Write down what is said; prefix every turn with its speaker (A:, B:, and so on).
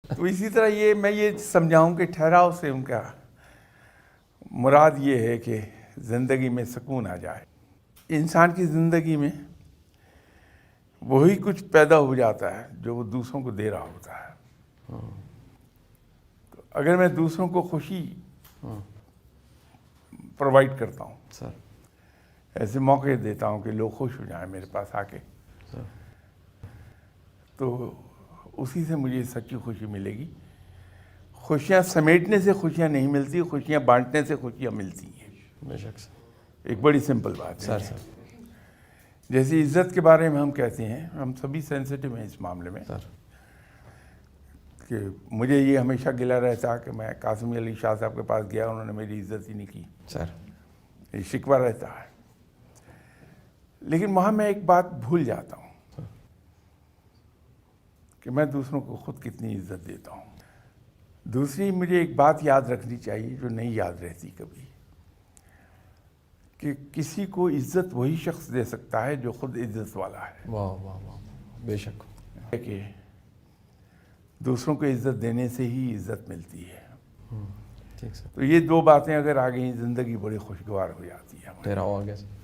A: تو اسی طرح میں یہ سمجھاؤں کہ ٹھہراؤ سے ان کا مراد یہ ہے کہ زندگی میں سکون آ جائے. انسان کی زندگی میں وہی کچھ پیدا ہو جاتا ہے جو وہ دوسروں کو دے رہا ہوتا ہے. تو اگر میں دوسروں کو خوشی پرووائڈ کرتا ہوں,
B: سر
A: ایسے موقع دیتا ہوں کہ لوگ خوش ہو جائیں میرے پاس آ کے, تو اسی سے مجھے سچی خوشی ملے گی. خوشیاں سمیٹنے سے خوشیاں نہیں ملتی, خوشیاں بانٹنے سے خوشیاں ملتی ہیں.
B: بے شک سر.
A: ایک بڑی سمپل بات ہے.
B: سر
A: جیسے عزت کے بارے میں ہم کہتے ہیں, ہم سبھی سینسٹیو ہیں اس معاملے میں,
B: سر
A: کہ مجھے یہ ہمیشہ گلا رہتا کہ میں قاسم علی شاہ صاحب کے پاس گیا, انہوں نے میری عزت ہی نہیں کی.
B: سر
A: یہ شکوہ رہتا ہے. لیکن وہاں میں ایک بات بھول جاتا ہوں کہ میں دوسروں کو خود کتنی عزت دیتا ہوں. دوسری مجھے ایک بات یاد رکھنی چاہیے جو نہیں یاد رہتی کبھی, کہ کسی کو عزت وہی شخص دے سکتا ہے جو خود عزت والا ہے.
B: واہ واہ واہ, بے شک.
A: کہ دوسروں کو عزت دینے سے ہی عزت ملتی ہے.
B: ٹھیک سر.
A: تو یہ دو باتیں اگر آ گئیں زندگی بڑی خوشگوار ہو جاتی ہے.
B: تیرا ہو گیا سر.